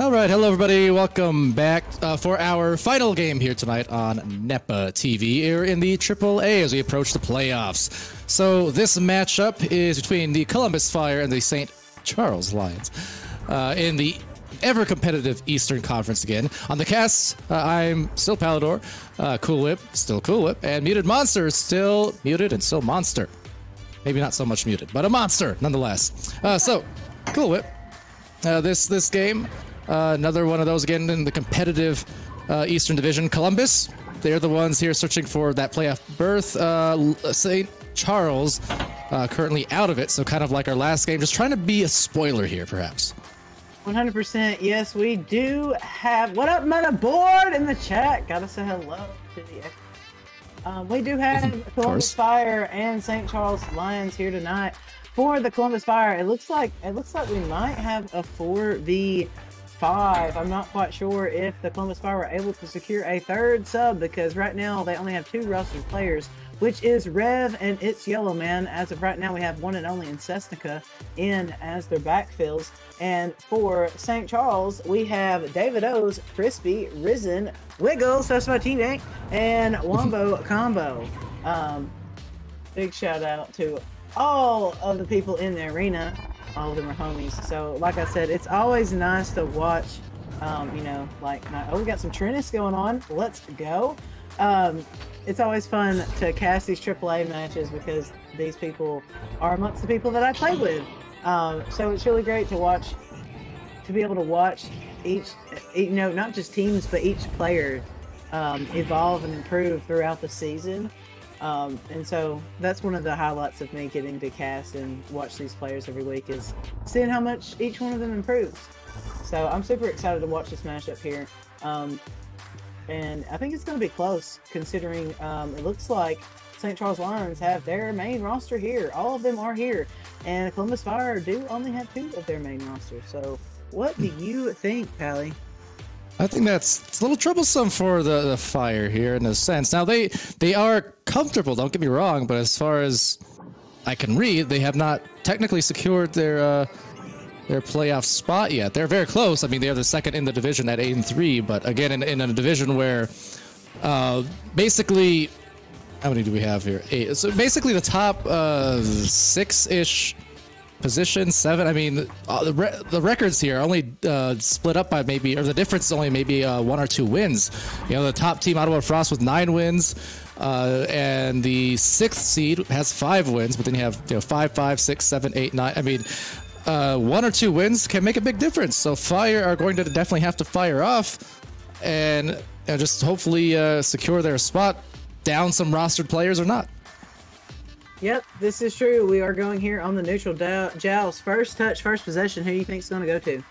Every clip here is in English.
All right, hello everybody. Welcome back for our final game here tonight on Nepa TV here in the AAA as we approach the playoffs. So this matchup is between the Columbus Fire and the St. Charles Lions in the ever-competitive Eastern Conference again. On the cast, I'm still Palador, Cool Whip, still Cool Whip, and Muted Monster is still muted and still Monster. Maybe not so much muted, but a monster nonetheless. So, Cool Whip. This game, another one of those again in the competitive Eastern Division. Columbus, they're the ones here searching for that playoff berth. St. Charles, currently out of it, so kind of like our last game. Just trying to be a spoiler here, perhaps. 100%. Yes, we do have. What up, motherboard in the chat? Gotta say hello to the. We do have Columbus Fire and St. Charles Lions here tonight. For the Columbus Fire, it looks like we might have a 4v5. I'm not quite sure if the Columbus Fire were able to secure a third sub because right now they only have 2 rostered players, which is Rev and It's Yellow Man. As of right now, we have one and only in Cessnica in as their backfills. And for St. Charles, we have David O's, Crispy, Risen, Wiggles, that's my teammate, and Wombo Combo. Big shout out to all of the people in the arena. All of them are homies. So like I said, it's always nice to watch, you know, like, oh, we got some Trinis going on. Let's go. It's always fun to cast these AAA matches because these people are amongst the people that I play with. So it's really great to watch, to be able to watch each, you know, not just teams, but each player evolve and improve throughout the season. And so that's one of the highlights of me getting to cast and watch these players every week is seeing how much each one of them improves. So I'm super excited to watch this matchup here. And I think it's going to be close considering it looks like St. Charles Lions have their main roster here. All of them are here. And Columbus Fire do only have 2 of their main rosters. So what do you think, Pally? I think it's a little troublesome for the Fire here in a sense. Now they are comfortable, don't get me wrong, but as far as I can read, they have not technically secured their playoff spot yet. They're very close. I mean, they're the second in the division at 8-3, but again, in a division where basically, how many do we have here? 8. So basically, the top 6-ish. Position 7. I mean, the records here are only split up by maybe, or the difference is only maybe 1 or 2 wins. You know, the top team, Ottawa Frost, with 9 wins, and the 6th seed has 5 wins. But then you have 5, 5, 6, 7, 8, 9. I mean, 1 or 2 wins can make a big difference. So Fire are going to definitely have to fire off, and just hopefully secure their spot, down some rostered players or not. Yep, this is true. We are going here on the neutral joust. First touch, first possession. Who do you think is going to go to?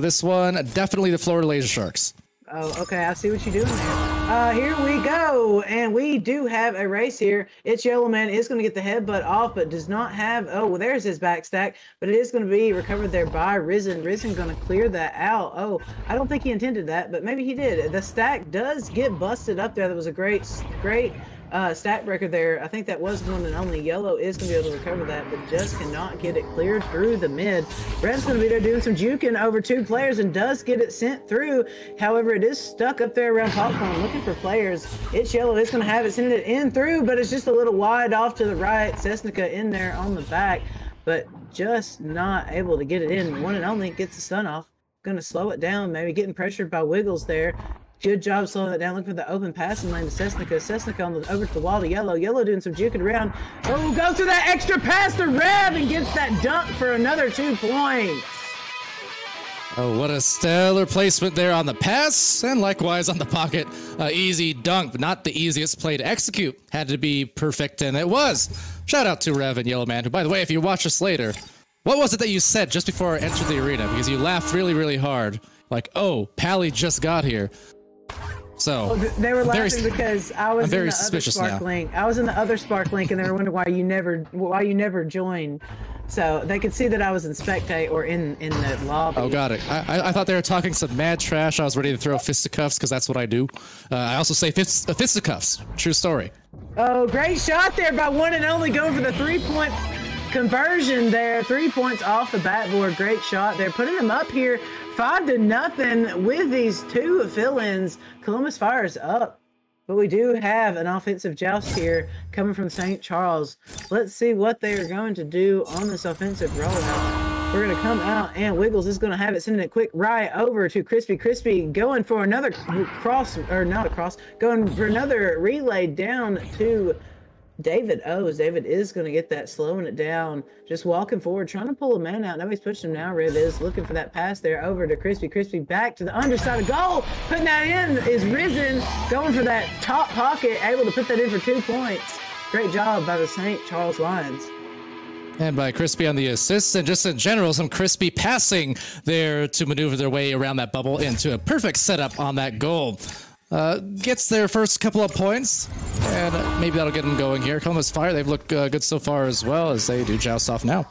This one, definitely the Florida Laser Sharks. Oh, okay. I see what you're doing there. Here we go. And we do have a race here. It's Yellow Man is going to get the headbutt off, but does not have... Oh, well, there's his back stack. But it is going to be recovered there by Risen. Risen going to clear that out. Oh, I don't think he intended that, but maybe he did. The stack does get busted up there. That was a great stack breaker there. I think that was one and only. Yellow is going to be able to recover that, but just cannot get it cleared through the mid. Red's going to be there doing some juking over 2 players and does get it sent through. However, it is stuck up there around Popcorn looking for players. It's Yellow. It's going to have it send it in through, but it's just a little wide off to the right. Cessnica in there on the back, but just not able to get it in. One and only gets the stun off. Going to slow it down, maybe getting pressured by Wiggles there. Good job slowing it down. Looking for the open passing lane to Cessnica. Cessnica on the, over to the wall to Yellow. Yellow doing some juking around. Oh, goes to that extra pass to Rev and gets that dunk for another 2 points. Oh, what a stellar placement there on the pass, and likewise on the pocket. Easy dunk, but not the easiest play to execute. Had to be perfect, and it was. Shout out to Rev and Yellow Man, who, by the way, if you watch us later, what was it that you said just before I entered the arena? Because you laughed really, really hard. Like, oh, Pally just got here. So they were laughing because I was in the other Spark Link. I was in the other Spark Link, and they were wondering why you never joined. So they could see that I was in spectate or in the lobby. Oh, got it. I thought they were talking some mad trash. I was ready to throw fisticuffs because that's what I do. I also say fisticuffs. True story. Oh, great shot there by one and only, going for the 3-point conversion there. 3 points off the backboard. Great shot. They're putting them up here 5-0 with these two fill-ins. Columbus Fire is up. But we do have an offensive joust here coming from St. Charles. Let's see what they are going to do on this offensive rollout. We're going to come out, and Wiggles is going to have it, sending it quick right over to Crispy. Crispy going for another cross, or not a cross, going for another relay down to David O's. David is going to get that, slowing it down, just walking forward, trying to pull a man out. Nobody's pushing him now. Riv is looking for that pass there over to Crispy. Crispy back to the underside of goal. Putting that in is Risen, going for that top pocket, able to put that in for 2 points. Great job by the St. Charles Lions. And by Crispy on the assists, and just in general, some Crispy passing there to maneuver their way around that bubble into a perfect setup on that goal. Gets their first couple of points, and maybe that'll get them going here. Columbus Fire, they've looked good so far as well, as they do joust off now.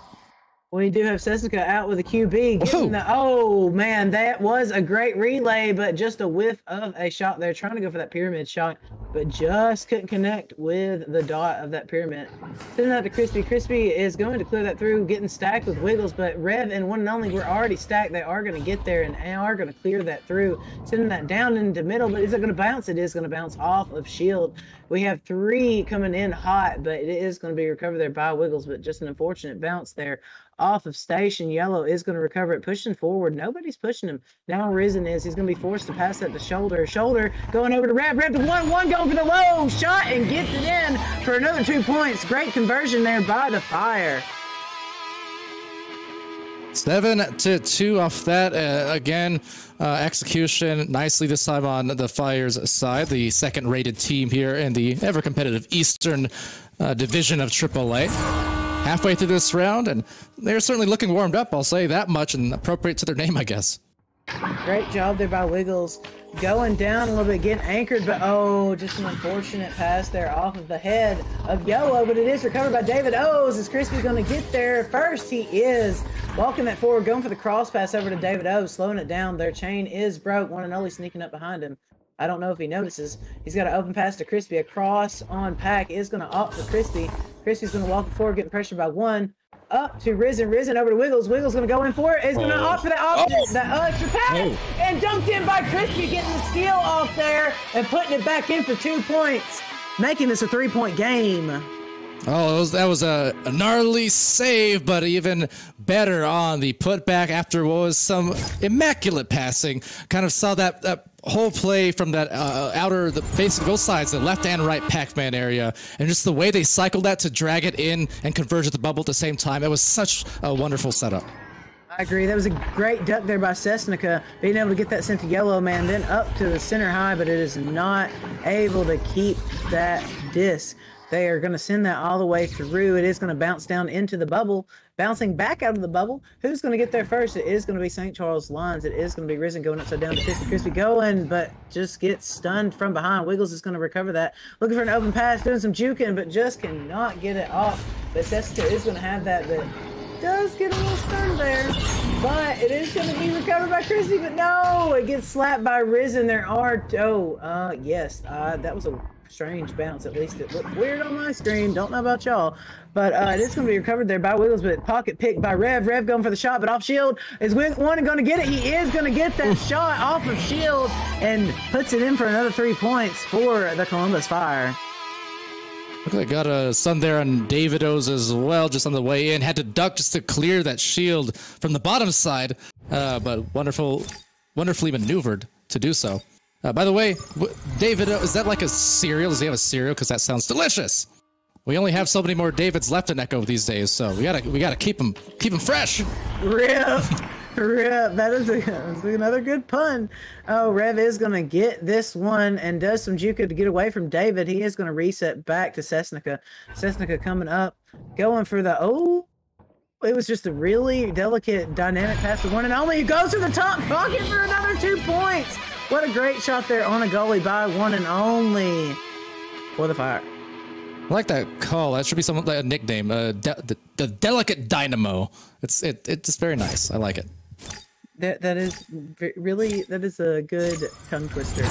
We do have Sesnica out with a QB. Oh, man, that was a great relay, but just a whiff of a shot there. Trying to go for that pyramid shot, but just couldn't connect with the dot of that pyramid. Sending that to Crispy. Crispy is going to clear that through, getting stacked with Wiggles, but Rev and One and Only were already stacked. They are going to get there and are going to clear that through. Sending that down into middle, but is it going to bounce? It is going to bounce off of Shield. We have 3 coming in hot, but it is going to be recovered there by Wiggles, but just an unfortunate bounce there off of Station. Yellow is going to recover it, pushing forward. Nobody's pushing him. Now Risen is. He's going to be forced to pass that to Shoulder. Shoulder going over to Rev. Rev to 1-1, going for the low shot and gets it in for another 2 points. Great conversion there by the Fire. 7-2 off that. Again, execution nicely this time on the Fire's side, the second-rated team here in the ever-competitive Eastern Division of AAA. Halfway through this round, and they're certainly looking warmed up, I'll say that much, and appropriate to their name, I guess. Great job there by Wiggles. Going down a little bit, getting anchored, but oh, just an unfortunate pass there off of the head of Yellow, but it is recovered by David O's. Is Crispy going to get there first? He is. Walking that forward, going for the cross pass over to David O's, slowing it down. Their chain is broke. One and Only sneaking up behind him. I don't know if he notices. He's got an open pass to Crispy. A cross on Pack is going to opt for Crispy. Crispy's going to walk forward, getting pressured by One. Up to Risen. Risen over to Wiggles. Wiggles going to go in for it. Is going to opt for that extra pass. And dumped in by Crispy, getting the steal off there and putting it back in for 2 points. Making this a 3-point game. Oh, that was a gnarly save, but even better on the putback after what was some immaculate passing. Kind of saw that whole play from that basically both sides, the left and right Pac-Man area, and just the way they cycled that to drag it in and converge at the bubble at the same time. It was such a wonderful setup. I agree. That was a great duck there by Sesnica, being able to get that sent to Yellow Man, then up to the center high, but it is not able to keep that disc. They are going to send that all the way through. It is going to bounce down into the bubble, bouncing back out of the bubble. Who's going to get there first? It is going to be St. Charles Lions. It is going to be Risen going upside down to Crispy. Crispy going, but just gets stunned from behind. Wiggles is going to recover that. Looking for an open pass, doing some juking, but just cannot get it off. But Sestica is going to have that, but does get a little stunned there. But it is going to be recovered by Crispy, but no, it gets slapped by Risen. There are, yes, that was a strange bounce. At least it looked weird on my screen. Don't know about y'all, but it is going to be recovered there by Wiggles, but pocket picked by Rev. Rev going for the shot, but off Shield. Is One going to get it? He is going to get that shot off of Shield and puts it in for another 3 points for the Columbus Fire. Look like got a stun there on David O's as well, just on the way in. Had to duck just to clear that shield from the bottom side, but wonderfully maneuvered to do so. By the way, David, is that like a cereal? Does he have a cereal? Because that sounds delicious. We only have so many more Davids left in Echo these days, so we gotta keep them fresh. Rip. That is another good pun. Oh, Rev is gonna get this one and does some juke to get away from David. He is gonna reset back to Sesnica. Sesnica coming up, going for the it was just a really delicate dynamic pass to One and Only. He goes to the top pocket for another 2 points. What a great shot there on a goalie by One and Only for the Fire. I like that call. That should be something like a nickname. The Delicate Dynamo. It's just very nice. I like it. That is really a good tongue twister.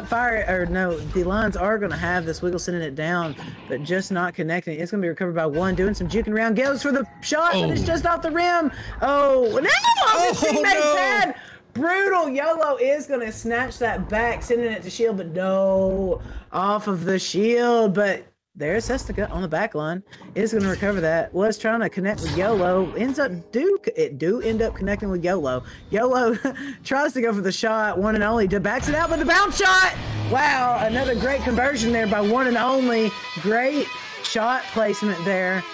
the Lions are going to have this wiggle sending it down, but just not connecting. It's going to be recovered by one, doing some juking around. Goes for the shot, but it's just off the rim. Oh, no! His teammate's head! Brutal. YOLO is going to snatch that back, sending it to Shield, but no, off of the Shield. But there's Sestica on the back line. Is going to recover that. Was trying to connect with YOLO. Ends up end up connecting with YOLO. YOLO tries to go for the shot, one and only. Backs it out, but the bounce shot. Wow, another great conversion there by one and only. Great shot placement there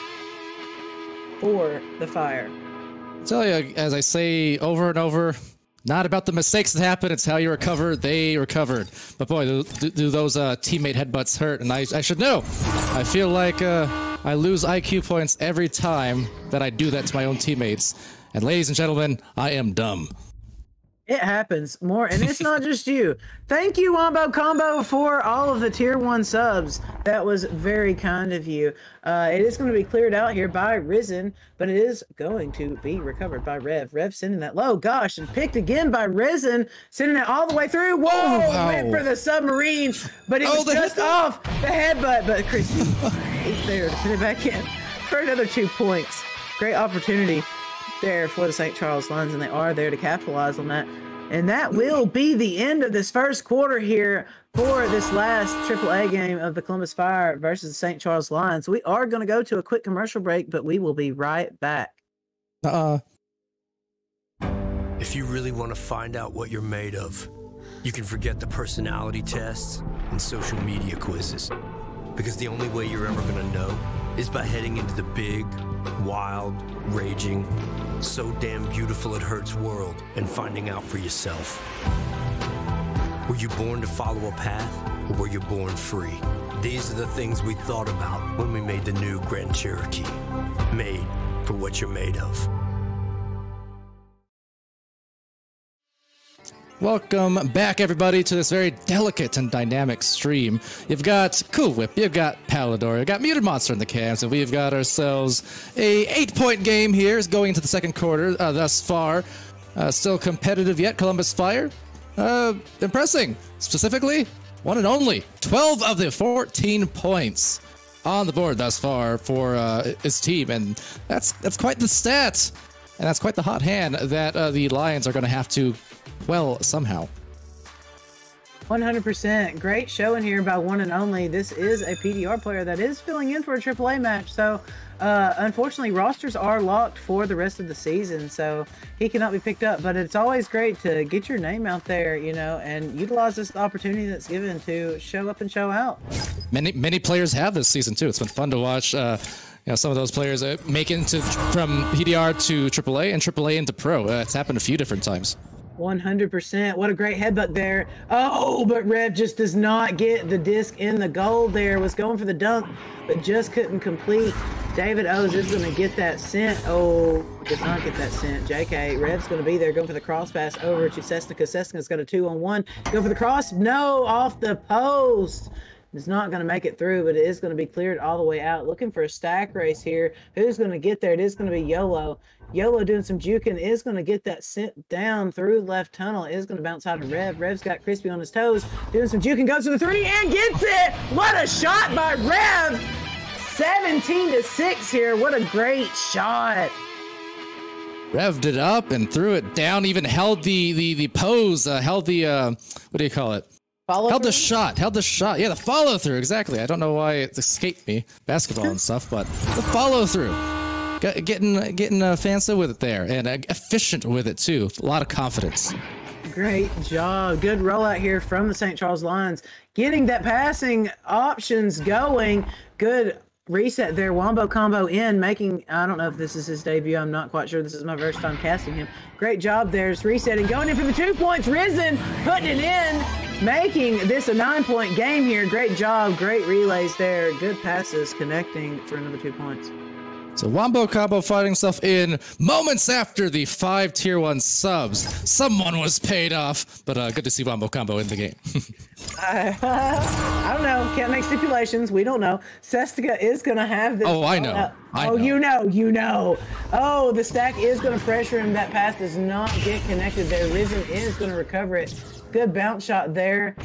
for the Fire. I tell you, as I say over and over, not about the mistakes that happen, it's how you recover. They recovered. But boy, do those teammate headbutts hurt, and I should know. I feel like I lose IQ points every time that I do that to my own teammates. And ladies and gentlemen, I am dumb. It happens more, and it's not just you. Thank you, Wombo Combo, for all of the tier 1 subs. That was very kind of you. It is going to be cleared out here by Risen, but it is going to be recovered by Rev. Rev sending that low, gosh, and picked again by Risen, sending it all the way through. Whoa, wow. Went for the submarine, but it was just off the headbutt. But Crispy is there to put it back in for another 2 points. Great opportunity there for the St. Charles Lions, and they are there to capitalize on that. And that will be the end of this first quarter here for this last AAA game of the Columbus Fire versus the St. Charles Lions. We are going to go to a quick commercial break, but we will be right back. If you really want to find out what you're made of, you can forget the personality tests and social media quizzes. Because the only way you're ever going to know is by heading into the big, wild, raging, so damn beautiful it hurts world and finding out for yourself. Were you born to follow a path, or were you born free? These are the things we thought about when we made the new Grand Cherokee. Made for what you're made of. Welcome back, everybody, to this very delicate and dynamic stream. You've got Cool Whip, you've got Palador, you've got Muted Monster in the cams, and we've got ourselves a 8-point game here going into the second quarter thus far. Still competitive yet, Columbus Fire. Impressing. Specifically, one and only 12 of the 14 points on the board thus far for his team, and that's quite the stat, and that's quite the hot hand that the Lions are going to have to well somehow. 100%. Great showing here by one and only. This is a PDR player that is filling in for a AAA match, so unfortunately rosters are locked for the rest of the season, so he cannot be picked up. But it's always great to get your name out there, you know, and utilize this opportunity that's given to show up and show out. Many players have this season too. It's been fun to watch. You know, some of those players make it from PDR to AAA and AAA into Pro. It's happened a few different times. 100%. What a great headbutt there. Oh, but Rev just does not get the disc in the goal there. Was going for the dunk, but just couldn't complete. David O's is going to get that sent. Oh, does not get that sent. JK, Rev's going to be there going for the cross pass over to Sestica. Sestica's got a 2-on-1. Go for the cross. No, off the post. It's not going to make it through, but it is going to be cleared all the way out. Looking for a stack race here. Who's going to get there? It is going to be YOLO. YOLO doing some juking, is going to get that sent down through left tunnel. Is going to bounce out of Rev. Rev's got Crispy on his toes. Doing some juking, goes to the 3 and gets it. What a shot by Rev. 17-6 here. What a great shot. Revved it up and threw it down, even held the pose, held the, what do you call it? Held the shot. Yeah, the follow through. Exactly. I don't know why it escaped me, basketball and stuff, but the follow through, getting fancy with it there, and efficient with it too. A lot of confidence. Great job. Good rollout here from the St. Charles Lions, getting that passing options going. Good reset there. Wombo combo in, making, I don't know if this is his debut. I'm not quite sure. This is my first time casting him. Great job there. It's resetting, going in for the 2 points. Risen, putting it in, making this a 9-point game here. Great job. Great relays there. Good passes, connecting for another 2 points. So Wombo Combo finding himself in moments after the 5 tier 1 subs. Someone was paid off, but good to see Wombo Combo in the game. I don't know. Can't make stipulations. We don't know. Sestica is going to have this. Oh, I know. You know. Oh, the stack is going to pressure him. That pass does not get connected there. Risen is going to recover it. Good bounce shot there.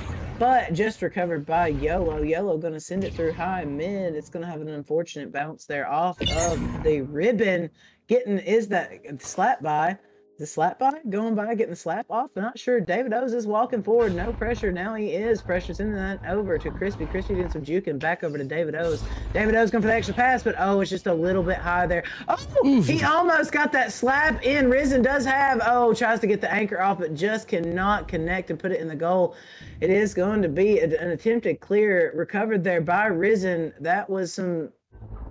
but just recovered by YOLO. YOLO going to send it through high mid. It's going to have an unfortunate bounce there off of the ribbon. Is that slap by? The slap by? Going by, getting the slap off? I'm not sure. David O's is walking forward. No pressure. Now he is. Pressure sending that over to Crispy. Crispy doing some juking back over to David O's. David O's going for the extra pass, but oh, it's just a little bit high there. Oh, he almost got that slap in. Risen does have, tries to get the anchor off, but just cannot connect and put it in the goal. It is going to be an attempted clear recovered there by Risen. That was a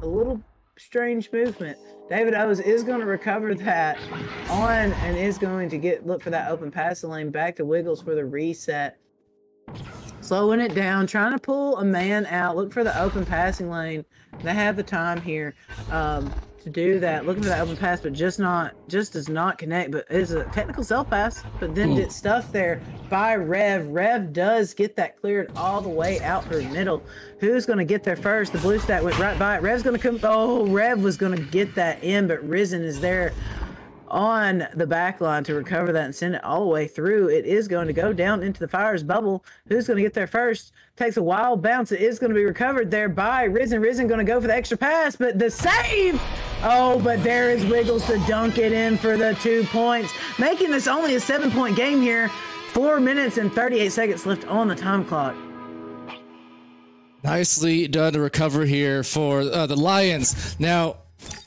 little strange movement. David O's is going to recover that on and is going to look for that open passing lane back to Wiggles for the reset. Slowing it down, trying to pull a man out, look for the open passing lane. They have the time here to do that. Looking for that open pass, but just does not connect. But it's a technical self pass, but then gets stuffed there by Rev. Rev does get that cleared all the way out for the middle. Who's going to get there first? The blue stack went right by it. Rev's going to come. Oh, Rev was going to get that in, but Risen is there on the back line to recover that and send it all the way through. It is going to go down into the Fire's bubble. Who's going to get there first? Takes a wild bounce. It is going to be recovered there by Risen. Risen going to go for the extra pass, but the save! Oh, but there is Wiggles to dunk it in for the 2 points, making this only a 7-point game here. 4 minutes and 38 seconds left on the time clock. Nicely done to recover here for the Lions. Now,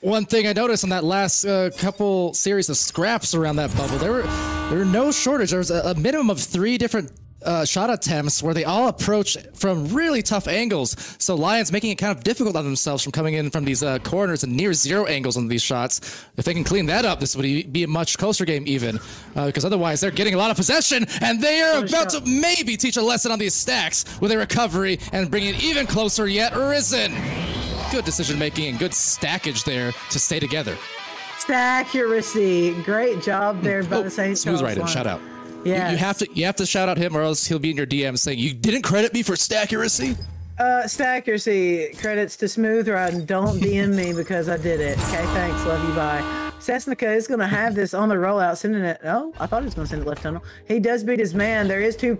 one thing I noticed on that last couple series of scraps around that bubble, there were no shortage. There was a minimum of 3 different shot attempts where they all approach from really tough angles. So Lions making it kind of difficult on themselves from coming in from these corners and near zero angles on these shots. If they can clean that up, this would be a much closer game even, because otherwise they're getting a lot of possession and they are about to maybe teach a lesson on these stacks with a recovery and bring it even closer yet. Risen. Good decision making and good stackage there to stay together. Accuracy. Great job there by the St. Smooth right in. Shout out. Yeah. You have to shout out him or else he'll be in your DM saying you didn't credit me for stackuracy. Stackuracy. Credits to Smooth Riding. Don't DM me because I did it. Okay, thanks. Love you. Bye. Cessnica is going to have this on the rollout, sending it. Oh, I thought he was going to send it left tunnel. He does beat his man. There is two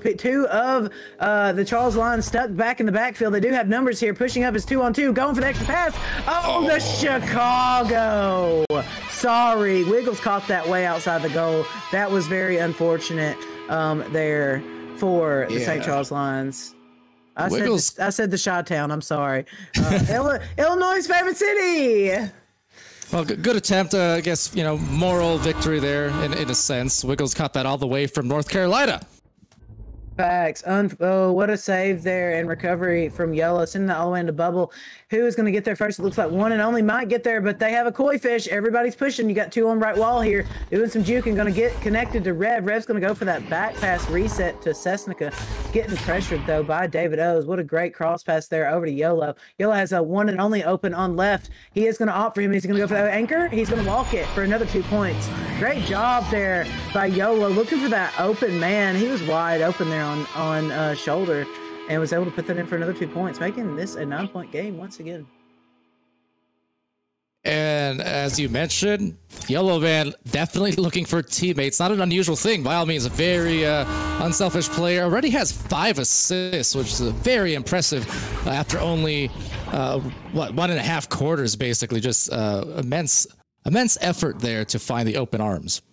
of the Charles Lions stuck back in the backfield. They do have numbers here. Pushing up is 2-on-2. Going for the extra pass. Oh, the Chicago. Sorry. Wiggles caught that way outside the goal. That was very unfortunate there for the St. Charles Lions. I said the Chi-Town. I'm sorry. Illinois' favorite city. Well, good attempt. I guess, moral victory there in a sense. Wiggles caught that all the way from North Carolina. Facts. What a save there and recovery from Yellow. Sending that all the way into bubble. Who is going to get there first? It looks like one and only might get there, but they have a koi fish. Everybody's pushing. You got 2 on right wall here. Doing some juke and going to get connected to Rev. Rev's going to go for that back pass reset to Cessnica. Getting pressured, though, by David O's. What a great cross pass there over to YOLO. YOLO has a one and only open on left. He is going to opt for him. He's going to go for that anchor. He's going to walk it for another 2 points. Great job there by YOLO. Looking for that open man. He was wide open there on shoulder and was able to put that in for another 2 points, making this a 9-point game once again. And as you mentioned, Yellow Man definitely looking for teammates. Not an unusual thing. By all means, a very unselfish player. Already has 5 assists, which is very impressive after only, 1.5 quarters, basically. Just immense effort there to find the open arms.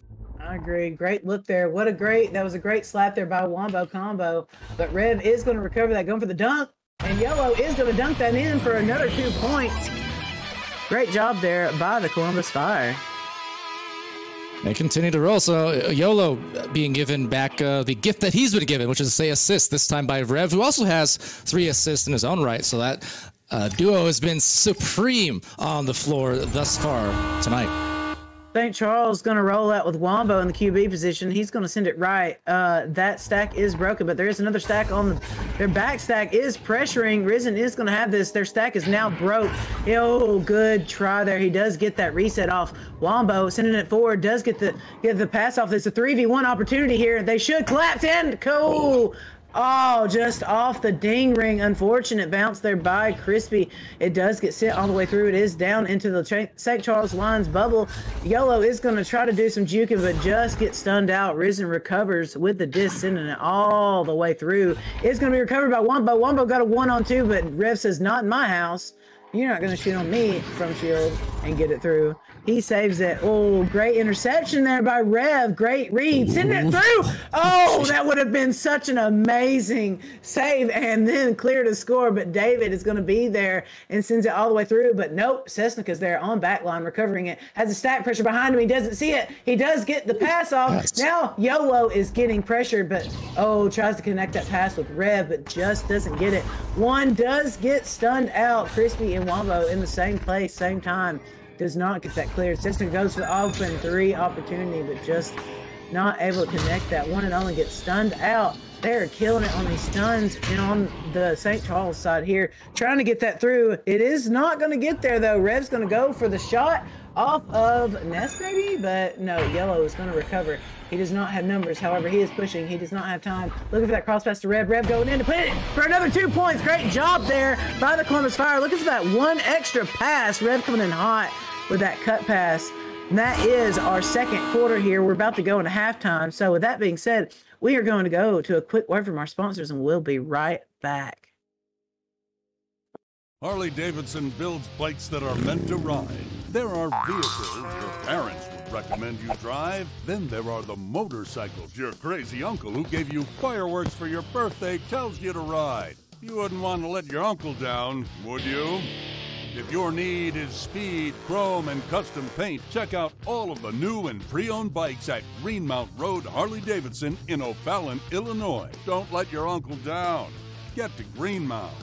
I agree. Great look there. That was a great slap there by Wombo Combo. But Rev is going to recover that, going for the dunk. And Yellow is going to dunk that in for another 2 points. Great job there by the Columbus Fire. They continue to roll. So YOLO being given back the gift that he's been given, which is, say, assist, this time by Rev, who also has 3 assists in his own right. So that duo has been supreme on the floor thus far tonight. St. Charles going to roll out with Wombo in the QB position. He's going to send it right. That stack is broken, but there is another stack on their back stack is pressuring. Risen is going to have this. Their stack is now broke. Oh, good try there. He does get that reset off. Wombo sending it forward, does get the pass off. There's a 3v1 opportunity here. They should collapse in. Cool. Oh, just off the ding ring. Unfortunate bounce there by Crispy. It does get sent all the way through. It is down into the St. Charles Lions bubble. Yolo is going to try to do some juking, but just get stunned out. Risen recovers with the disc, sending it all the way through. It's going to be recovered by Wombo. Wombo got a 1-on-2, but Rev says, not in my house. You're not going to shoot on me from shield and get it through. He saves it. Oh, great interception there by Rev. Great read. Send it through. Oh, that would have been such an amazing save and then clear to score. But David is going to be there and sends it all the way through. But nope, Cessnica's there on backline recovering it. Has a stack pressure behind him. He doesn't see it. He does get the pass off. Nice. Now Yolo is getting pressured, but tries to connect that pass with Rev, but just doesn't get it. One does get stunned out. Crispy and Wombo in the same place, same time. Does not get that cleared. Cessna goes for the open 3 opportunity, but just not able to connect that. One and only gets stunned out. They're killing it on these stuns and on the St. Charles side here. Trying to get that through. It is not going to get there, though. Rev's going to go for the shot off of Ness, maybe? But no, Yellow is going to recover. He does not have numbers. However, he is pushing. He does not have time. Looking for that cross pass to Rev. Rev going in to put it for another 2 points. Great job there by the Columbus Fire. Looking for that one extra pass. Rev coming in hot with that cut pass. And that is our second quarter here. We're about to go into halftime. So with that being said, we are going to go to a quick word from our sponsors, and we'll be right back. Harley-Davidson builds bikes that are meant to ride. There are vehicles your parents would recommend you drive. Then there are the motorcycles your crazy uncle who gave you fireworks for your birthday tells you to ride. You wouldn't want to let your uncle down, would you? If your need is speed, chrome, and custom paint, check out all of the new and pre-owned bikes at Greenmount Road Harley-Davidson in O'Fallon, Illinois. Don't let your uncle down. Get to Greenmount.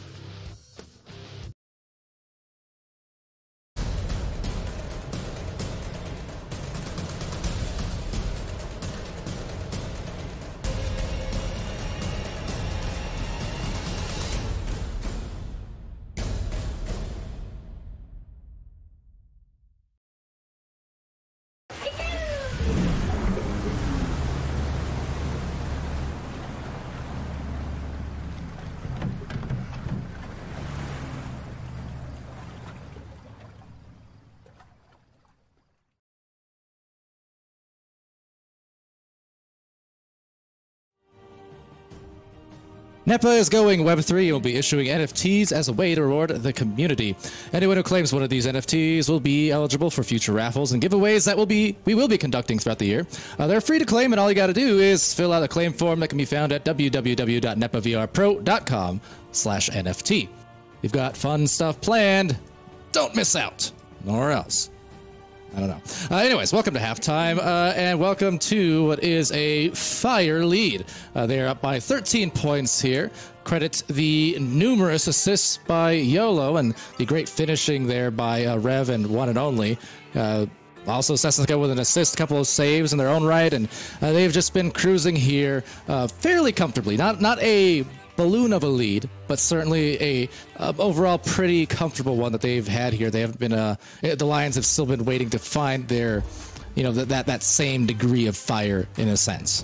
Nepa is going Web3 and will be issuing NFTs as a way to reward the community. Anyone who claims one of these NFTs will be eligible for future raffles and giveaways that we will be conducting throughout the year. They're free to claim, and all you got to do is fill out a claim form that can be found at www.nepavrpro.com/NFT. We've got fun stuff planned. Don't miss out. Nor else. I don't know. Anyways, welcome to halftime, and welcome to what is a fire lead. They're up by 13 points here. Credit the numerous assists by Yolo and the great finishing there by Rev and One and Only. Also, Cessnico with an assist, a couple of saves in their own right, and they've just been cruising here fairly comfortably. Not a balloon of a lead, but certainly a overall pretty comfortable one that they've had here. They haven't been the Lions have still been waiting to find their, that same degree of fire in a sense.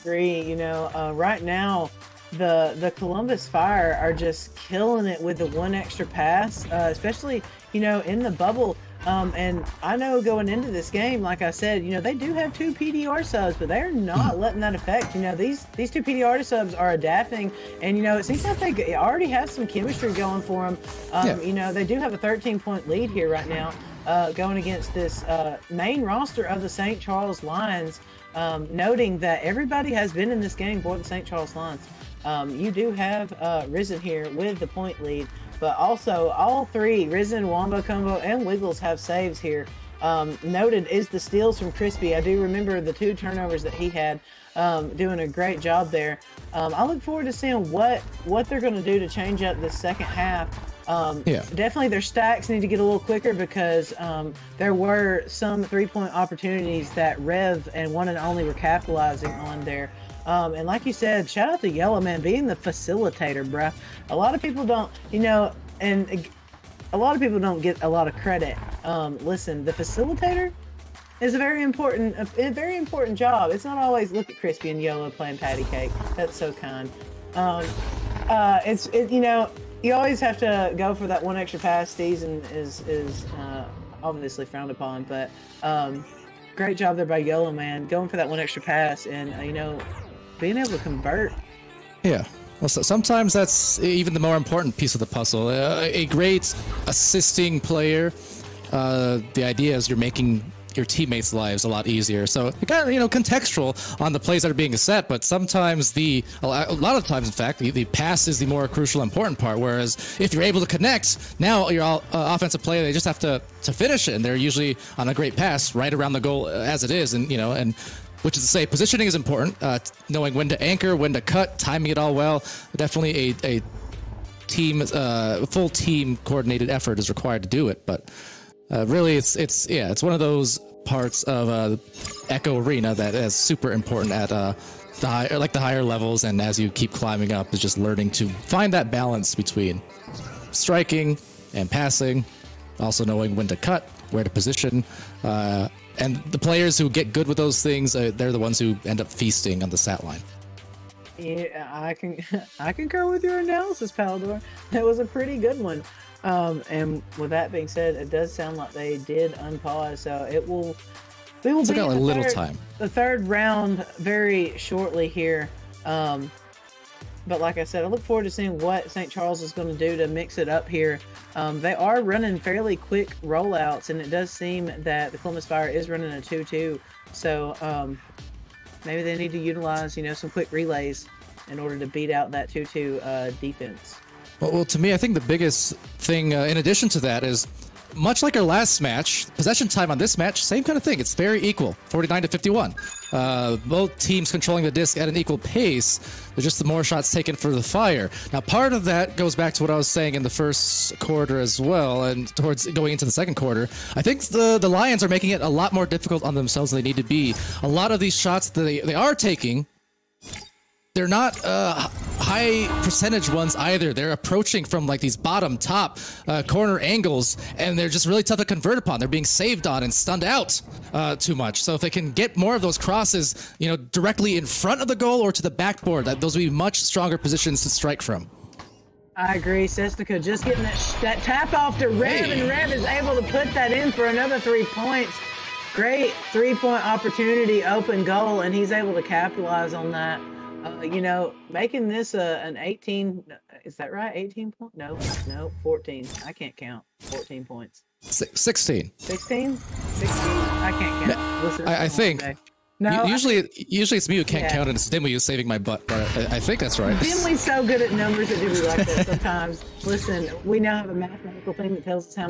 Agree. Right now the Columbus Fire are just killing it with the one extra pass, especially in the bubble. And I know going into this game, like I said, they do have 2 PDR subs, but they're not letting that affect. These 2 PDR subs are adapting, and it seems like they already have some chemistry going for them. They do have a 13-point lead here right now, going against this main roster of the St. Charles Lions. Noting that everybody has been in this game for the St. Charles Lions. You do have Risen here with the point lead. But also, all 3, Risen, Wombo Combo, and Wiggles have saves here. Noted is the steals from Crispy. I do remember the 2 turnovers that he had, doing a great job there. I look forward to seeing what they're going to do to change up this second half. Definitely their stacks need to get a little quicker because there were some 3-point opportunities that Rev and One and Only were capitalizing on there. And like you said, shout out to Yellow Man being the facilitator, bruh. A lot of people don't, and a lot of people don't get a lot of credit. Listen, the facilitator is a very important job. It's not always look at Crispy and Yolo playing patty cake. That's so kind. You know, you always have to go for that one extra pass. Season is obviously frowned upon, but great job there by Yolo, man, going for that one extra pass and you know, being able to convert. Yeah. Well, so sometimes that's even the more important piece of the puzzle. A great assisting player. The idea is you're making your teammates' lives a lot easier. So it kind of, you know, contextual on the plays that are being set, but sometimes a lot of times, in fact, the pass is the more crucial, important part. Whereas if you're able to connect, now your offensive player, they just have to finish it, and they're usually on a great pass right around the goal as it is, and you know, and which is to say, positioning is important. Knowing when to anchor, when to cut, timing it all well. Definitely a team, full team coordinated effort is required to do it, but. Really, it's one of those parts of Echo Arena that is super important at the higher levels, and as you keep climbing up, is just learning to find that balance between striking and passing, also knowing when to cut, where to position, and the players who get good with those things, they're the ones who end up feasting on the stat line. Yeah, I concur with your analysis, Palador. That was a pretty good one. And with that being said, it does sound like they did unpause, so we will be got a little time. The third round very shortly here. But like I said, I look forward to seeing what St. Charles is going to do to mix it up here. They are running fairly quick rollouts, and it does seem that the Columbus Fire is running a 2-2. So maybe they need to utilize, you know, some quick relays in order to beat out that 2-2 defense. Well, to me, I think the biggest thing, in addition to that, is much like our last match, possession time on this match, same kind of thing. It's very equal, 49-51. Both teams controlling the disc at an equal pace. There's just the more shots taken for the Fire. Now, part of that goes back to what I was saying in the first quarter as well, and towards going into the second quarter. I think the Lions are making it a lot more difficult on themselves than they need to be. A lot of these shots that they are taking, they're not high percentage ones either. They're approaching from like these bottom top corner angles, and they're just really tough to convert upon. They're being saved on and stunned out too much. So if they can get more of those crosses, you know, directly in front of the goal or to the backboard, those would be much stronger positions to strike from. I agree. Sestica just getting that tap off to Rev, and Rev is able to put that in for another 3 points. Great 3-point opportunity, open goal, and he's able to capitalize on that. You know, making this an 18, is that right? 18 points? No, 14. I can't count. 14 points. 16. 16? 16? I can't count. Listen, I think. No, usually it's me who can't count, and it's Dimwee who's saving my butt, but I think that's right. Dimwee's so good at numbers that Dimwee like that sometimes. Listen, we now have a mathematical thing that tells us how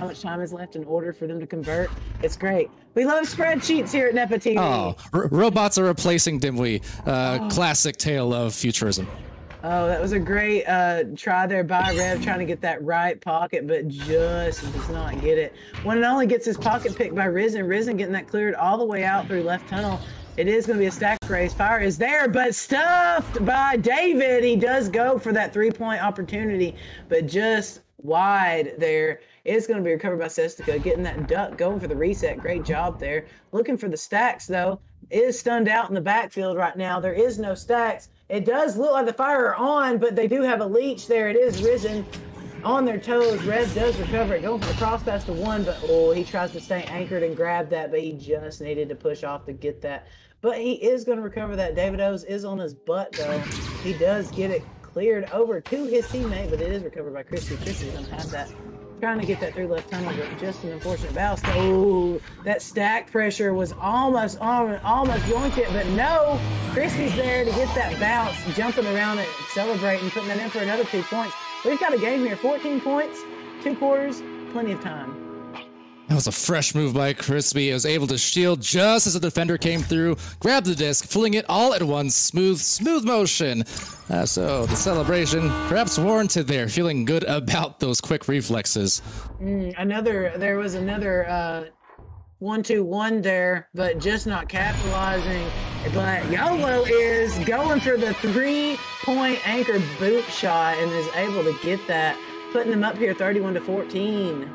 much time is left in order for them to convert. It's great. We love spreadsheets here at Nepa TV. Oh, robots are replacing Dimwee. Classic tale of futurism. Oh, that was a great try there by Rev, trying to get that right pocket, but just does not get it. When it only gets his pocket picked by Risen getting that cleared all the way out through left tunnel. It is going to be a stack race. Fire is there, but stuffed by David. He does go for that 3-point opportunity, but just wide there. It's going to be recovered by Sestica, getting that duck, going for the reset. Great job there. Looking for the stacks, though. Is stunned out in the backfield right now. There is no stacks. It does look like the Fire are on, but they do have a leech there. It is Risen on their toes. Rev does recover it, going for the cross pass to one, but he tries to stay anchored and grab that, but he just needed to push off to get that. But he is going to recover that. David O's is on his butt, though. He does get it cleared over to his teammate, but it is recovered by Crispy. Crispy's going to have that. Trying to get that through left tunnel, but just an unfortunate bounce. Oh, that stack pressure was almost yoinked it, but no. Crispy's there to get that bounce, jumping around it, celebrating, putting that in for another 2 points. We've got a game here, 14 points, 2 quarters, plenty of time. That was a fresh move by Crispy. He was able to shield just as the defender came through, grabbed the disc, fling it all at once. Smooth motion. So the celebration perhaps warranted there, feeling good about those quick reflexes. There was another 1-2-1 there, but just not capitalizing. But Yolo is going for the 3-point anchor boot shot and is able to get that, putting them up here 31-14.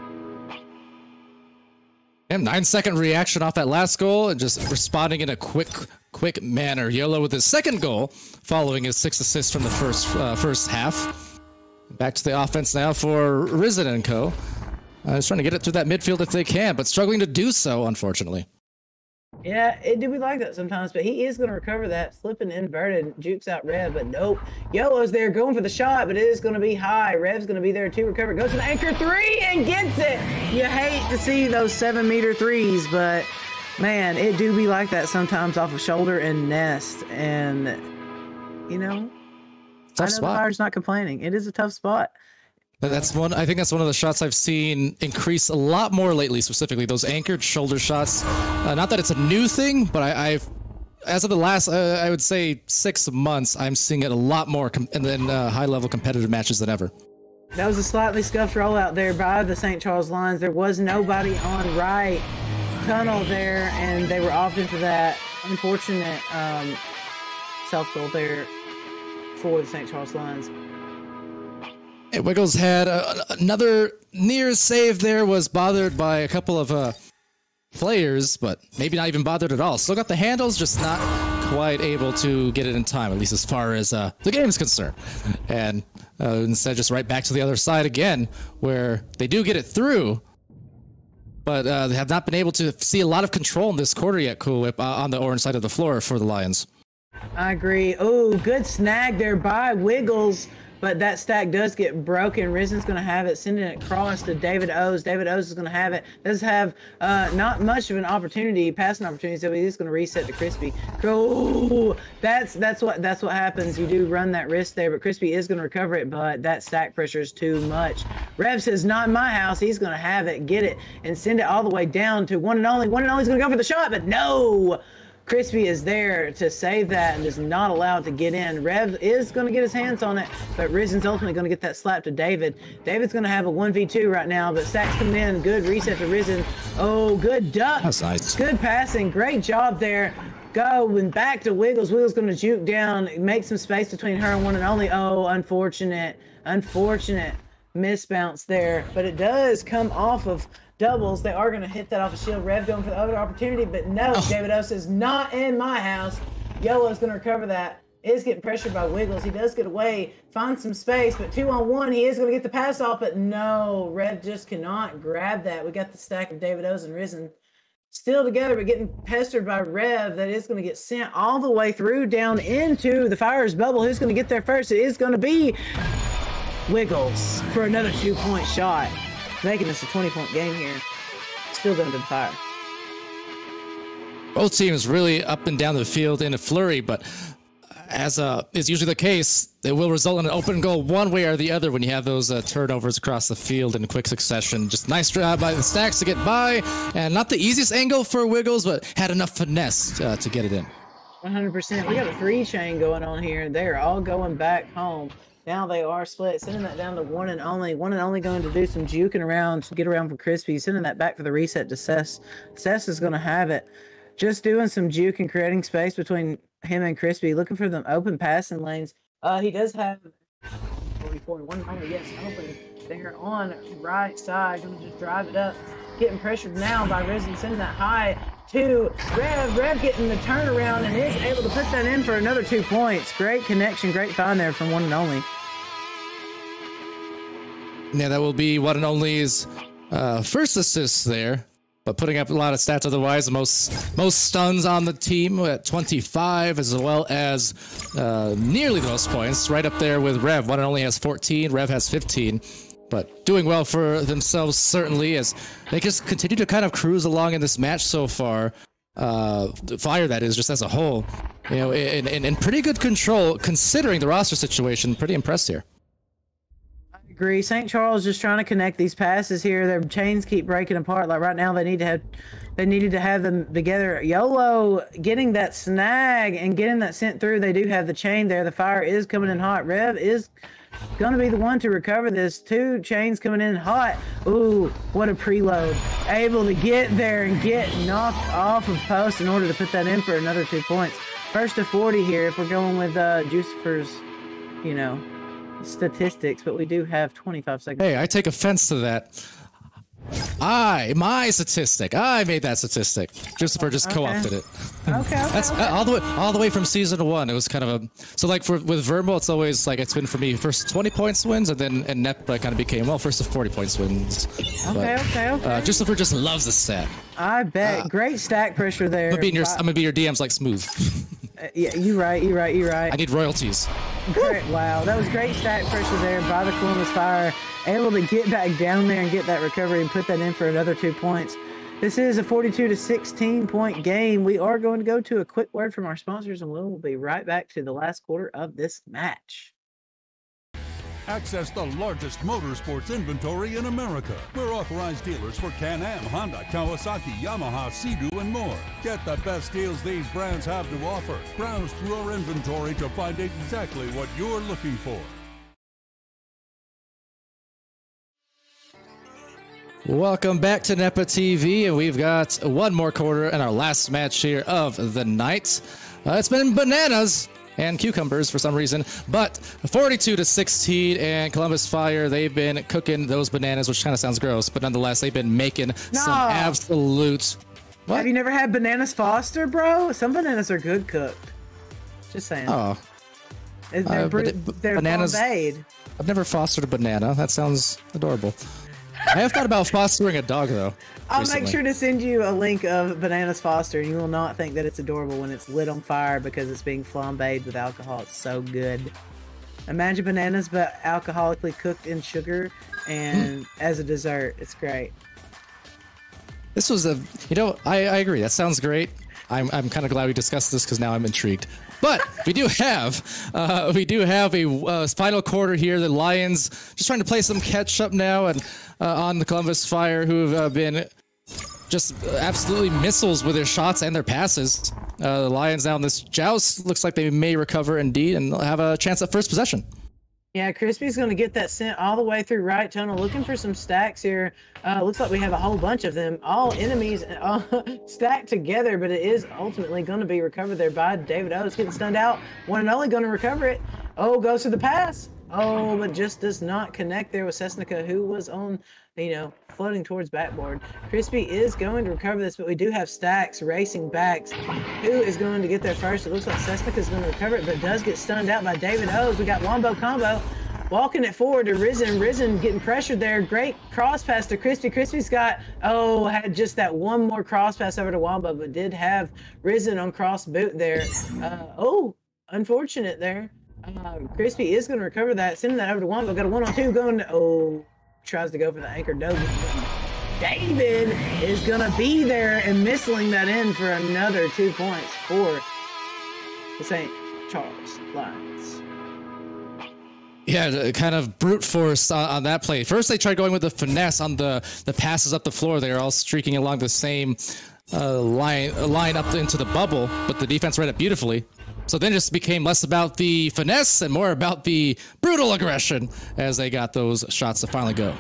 And 9-second reaction off that last goal and just responding in a quick manner. YOLO with his second goal, following his 6 assists from the first half. Back to the offense now for Risen and Co. He's trying to get it through that midfield if they can, but struggling to do so, unfortunately. Yeah, it do be like that sometimes, but he is going to recover that. Flipping inverted, jukes out Rev, but nope. YOLO's there going for the shot, but it is going to be high. Rev's going to be there to recover. Goes to the anchor 3 and gets it. You hate to see those 7-meter threes, but man, it do be like that sometimes off of shoulder and nest. And, you know, Tough I know spot. the Fire's not complaining. It is a tough spot. That's one. I think that's one of the shots I've seen increase a lot more lately. Specifically, those anchored shoulder shots. Not that it's a new thing, but I've, as of the last, I would say 6 months, I'm seeing it a lot more and then high-level competitive matches than ever. That was a slightly scuffed rollout there by the St. Charles Lions. There was nobody on right tunnel there, and they were off into that unfortunate self-goal there for the St. Charles Lions. Wiggles had another near save there, was bothered by a couple of players, but maybe not even bothered at all. Still got the handles, just not quite able to get it in time, at least as far as the game is concerned. And instead just right back to the other side again, where they do get it through, but they have not been able to see a lot of control in this quarter yet, Cool Whip, on the orange side of the floor for the Lions. I agree. Oh, good snag there by Wiggles. But that stack does get broken. Risen's going to have it, sending it across to David O's. David O's is going to have it. Does have not much of an opportunity, passing opportunity, so he's going to reset to Crispy. Oh, that's what happens. You do run that risk there, but Crispy is going to recover it, but that stack pressure is too much. Rev says, not in my house. He's going to have it, get it, and send it all the way down to one and only. One and only's going to go for the shot, but no! Crispy is there to save that and is not allowed to get in. Rev is going to get his hands on it, but Risen's ultimately going to get that slap to David. David's going to have a 1v2 right now, but Stacks come in. Good reset to Risen. Oh, good duck. That's nice. Good passing. Great job there. Going back to Wiggles. Wiggles going to juke down, make some space between her and one and only. Oh, unfortunate misbounce there, but it does come off of doubles. They are going to hit that off the shield. Rev going for the other opportunity, but no. David O says, not in my house. YOLO's going to recover that. Is getting pressured by Wiggles. He does get away, finds some space, but 2-on-1, he is going to get the pass off, but no. Rev just cannot grab that. We got the stack of David O's and Risen still together, but getting pestered by Rev. That is going to get sent all the way through down into the Fire's bubble. Who's going to get there first? It is going to be Wiggles for another 2-point shot, making this a 20-point game here. Still going to the Fire. Both teams really up and down the field in a flurry, but as is usually the case, it will result in an open goal one way or the other when you have those turnovers across the field in quick succession. Just nice job by the Stacks to get by, and not the easiest angle for Wiggles, but had enough finesse to get it in. 100%. We got a 3-chain going on here. They're all going back home. Now they are split, sending that down to one and only. One and only going to do some juking around to get around for Crispy, sending that back for the reset to Cess. Cess is going to have it. Just doing some juke and creating space between him and Crispy, looking for them open passing lanes. He does have 44 and one only, yes, open. They're on right side, going to just drive it up. Getting pressured now by Risen, sending that high to Rev. Rev getting the turnaround and is able to put that in for another 2 points. Great connection, great find there from one and only. Yeah, that will be one and only's first assist there, but putting up a lot of stats otherwise. Most stuns on the team at 25, as well as nearly the most points, right up there with Rev. One and only has 14, Rev has 15. But doing well for themselves, certainly, as they just continue to kind of cruise along in this match so far. Fire, that is, just as a whole, you know, in pretty good control, considering the roster situation. Pretty impressed here. I agree. St. Charles just trying to connect these passes here. Their chains keep breaking apart. Like right now, they needed to have them together. YOLO getting that snag and getting that sent through. They do have the chain there. The Fire is coming in hot. Rev is gonna be the one to recover this. 2 chains coming in hot. Ooh, what a preload. Able to get there and get knocked off of post in order to put that in for another 2 points. First to 40 here if we're going with Jucifer's, you know, statistics, but we do have 25 seconds. Hey, I take offense to that. My statistic. I made that statistic. Christopher just co-opted it. Okay. That's all the way from season 1. It was kind of a with Vermo, it's always like it's been for me first 20 points wins, and then and Nepa kind of became first of 40 points wins. Okay. Christopher just loves the stat. I bet. Great stack pressure there. I'm gonna be your DMs like Smooth. Yeah, you're right. I need royalties. Great. Wow, that was great stack pressure there by the Columbus Fire. Able to get back down there and get that recovery and put that in for another 2 points. This is a 42-16 point game. We are going to go to a quick word from our sponsors, and we'll be right back to the last quarter of this match. Access the largest motorsports inventory in America. We're authorized dealers for Can-Am, Honda, Kawasaki, Yamaha, Sea-Doo, and more. Get the best deals these brands have to offer. Browse through our inventory to find exactly what you're looking for. Welcome back to Nepa TV, and we've got one more quarter and our last match here of the night. It's been bananas and cucumbers for some reason, but 42-16, and Columbus Fire, they've been cooking those bananas, which kind of sounds gross, but nonetheless, they've been making some absolute... What? Have you never had bananas Foster, bro? Some bananas are good cooked. Just saying. Oh. They're bananas. flambéed. I've never fostered a banana. That sounds adorable. I have thought about fostering a dog, though. I'll make sure to send you a link of Bananas Foster, and you will not think that it's adorable when it's lit on fire because it's being flambéed with alcohol. It's so good. Imagine bananas, but alcoholically cooked in sugar and as a dessert. It's great. This was I agree. That sounds great. I'm kind of glad we discussed this because now I'm intrigued. But we do have a final quarter here. The Lions just trying to play some catch up now, and on the Columbus Fire, who have been just absolutely missiles with their shots and their passes. The Lions now in this joust looks like they may recover indeed and have a chance at first possession. Yeah, Crispy's going to get that sent all the way through right tunnel, looking for some stacks here. Looks like we have a whole bunch of them, all enemies stacked together, but it is ultimately going to be recovered there by David O. It's getting stunned out. One and only going to recover it. Oh, goes to the pass. Oh, but just does not connect there with Cessnica, who was on, floating towards backboard. Crispy is going to recover this, but we do have stacks racing backs. Who is going to get there first? It looks like Cessnica is going to recover it, but does get stunned out by David O's. We got Wombo combo. Walking it forward to Risen. Risen getting pressured there. Great cross pass to Crispy. Crispy's got, had just that one more cross pass over to Wombo, but did have Risen on cross boot there. Unfortunate there. Crispy is going to recover that, sending that over to Wombo. Got a 1-on-2 going to, tries to go for the anchor. David is going to be there and missing that in for another 2 points for the St. Charles Lions. Yeah, kind of brute force on that play. First, they tried going with the finesse on the passes up the floor. They were all streaking along the same line up into the bubble, but the defense read it beautifully. So then it just became less about the finesse and more about the brutal aggression as they got those shots to finally go.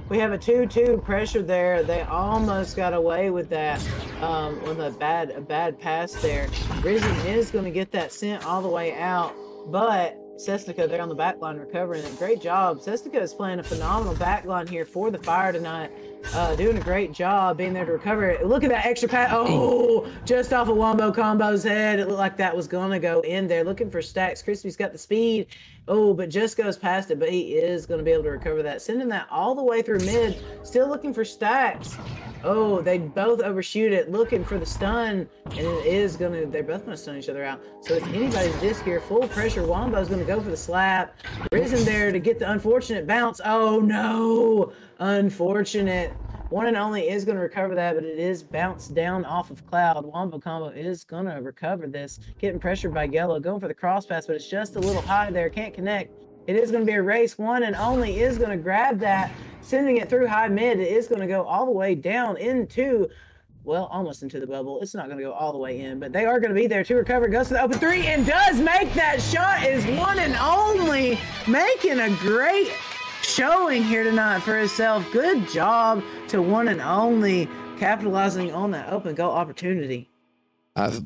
We have a 2-2 pressure there. They almost got away with that with a bad pass there. Risen is going to get that sent all the way out, but Cessnica there on the back line recovering it. Great job. Cessnica is playing a phenomenal back line here for the Fire tonight. Doing a great job being there to recover it. Look at that extra pass. Oh, just off of Wombo Combo's head. It looked like that was going to go in there. Looking for stacks. Crispy's got the speed. Oh, but just goes past it. But he is going to be able to recover that. Sending that all the way through mid. Still looking for stacks. Oh, they both overshoot it. Looking for the stun. And it is going to, they're both going to stun each other out. So it's anybody's disc here. Full pressure. Wombo's going to go for the slap. Risen there to get the unfortunate bounce. Oh, no. Unfortunate. One and only is going to recover that, but it is bounced down off of Cloud. Wombo combo is going to recover this. Getting pressured by Yellow. Going for the cross pass, but it's just a little high there. Can't connect. It is going to be a race. One and only is going to grab that. Sending it through high mid. It is going to go all the way down into, well, almost into the bubble. It's not going to go all the way in, but they are going to be there to recover. Goes to the open three and does make that shot. It is one and only. Making a great showing here tonight for himself. Good job to one and only, capitalizing on that open goal opportunity.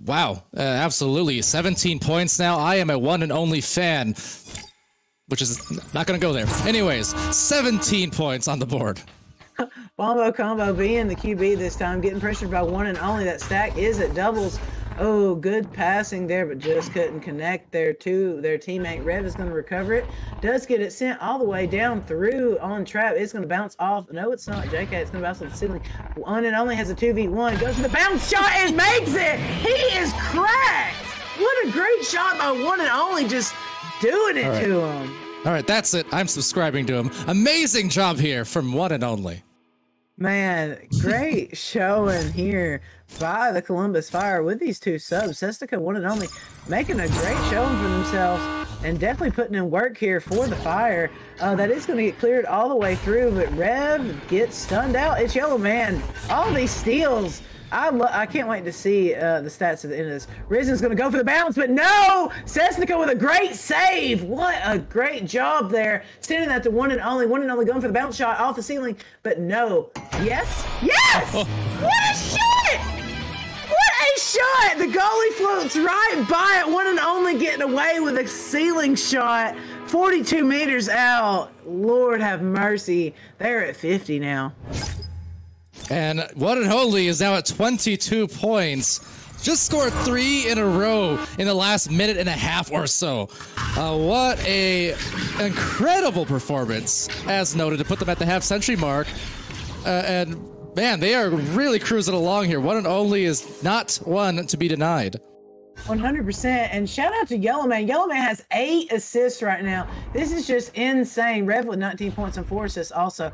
Wow, absolutely. 17 points now. I am a one and only fan, which is not going to go there. Anyways, 17 points on the board. Wombo Combo being the QB this time, getting pressured by one and only. That stack is at doubles. Oh, good passing there, but just couldn't connect there to their teammate. Rev is going to recover it. Does get it sent all the way down through on trap. It's going to bounce off. No, it's not. JK, it's going to bounce off the ceiling. One and only has a 2v1. Goes for the bounce shot and makes it. He is cracked. What a great shot by one and only, just doing it to him. All right, that's it. I'm subscribing to him. Amazing job here from one and only. Man, great showing here by the Columbus Fire with these two subs. Sestica, one and only, making a great showing for themselves and definitely putting in work here for the Fire. That is going to get cleared all the way through, but Rev gets stunned out. It's Yellow Man. All these steals. I can't wait to see the stats at the end of this. Risen's going to go for the bounce, but no! Sesnica with a great save. What a great job there. Sending that to one and only going for the bounce shot off the ceiling, but no. Yes? Yes! What a shot! What a shot! The goalie floats right by it. One and only getting away with a ceiling shot. 42 meters out. Lord have mercy. They're at 50 now. And one and only is now at 22 points. Just scored 3 in a row in the last minute and a half or so. What a incredible performance, as noted, to put them at the half-century mark. And man, they are really cruising along here. One and only is not one to be denied. 100%. And shout out to Yellow Man. Yellow Man has 8 assists right now. This is just insane. Rev with 19 points and 4 assists also.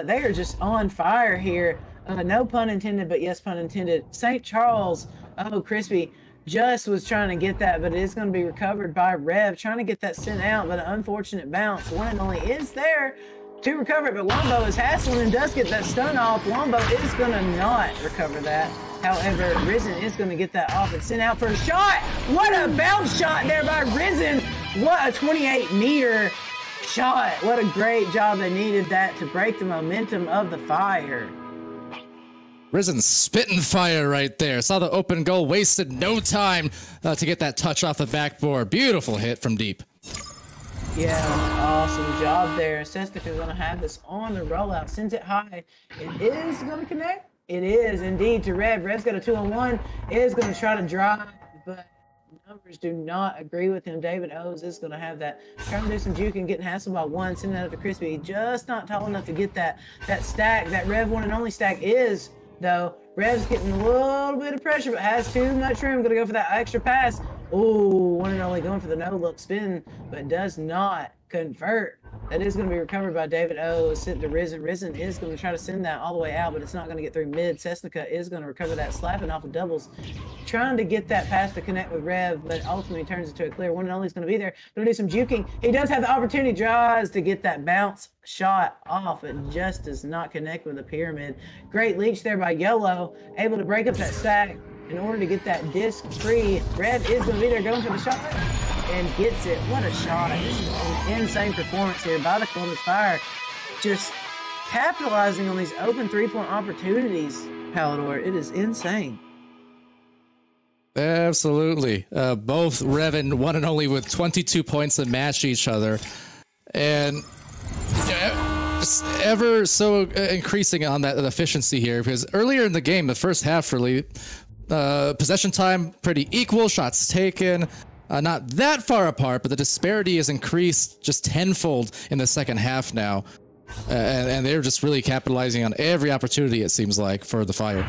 They are just on fire here. No pun intended, but yes pun intended. St. Charles, oh, Crispy, just was trying to get that, but it is going to be recovered by Rev. Trying to get that sent out, but an unfortunate bounce. One and only is there to recover it, but Wombo is hassling and does get that stun off. Wombo is going to not recover that. However, Risen is going to get that off and sent out for a shot. What a bounce shot there by Risen. What a 28-meter shot. What a great job. They needed that to break the momentum of the Fire. Risen spitting fire right there. Saw the open goal, wasted no time to get that touch off the backboard. Beautiful hit from deep. Yeah, awesome job there. Sestica is going to have this on the rollout. Sends it high. It is going to connect. It is indeed to Rev. Rev's got a 2-on-1. Is going to try to drive, but numbers do not agree with him. David O's is going to have that. Trying to do some juking, getting hassled by one. Sending that up to Crispy. Just not tall enough to get that stack. That Rev one and only stack is, though. Rev's getting a little bit of pressure, but has too much room. Going to go for that extra pass. Ooh, one and only going for the no-look spin, but does not convert. That is going to be recovered by David O. Sent to Risen. Risen is going to try to send that all the way out, but it's not going to get through mid. Sesnica is going to recover that, slapping off of doubles. Trying to get that pass to connect with Rev, but ultimately turns it to a clear. One and only is going to be there. Going to do some juking. He does have the opportunity, tries to get that bounce shot off. It just does not connect with the pyramid. Great leech there by Yellow, able to break up that stack in order to get that disc free. Rev is going to be there going for the shot and gets it. What a shot. This is an insane performance here by the Columbus Fire. Just capitalizing on these open three-point opportunities, Palador. It is insane. Absolutely. Both Rev and one and only with 22 points that match each other. And just ever so increasing on that efficiency here, because earlier in the game, the first half really, possession time pretty equal, shots taken, not that far apart, but the disparity has increased just tenfold in the second half now. And they're just really capitalizing on every opportunity, it seems like, for the Fire.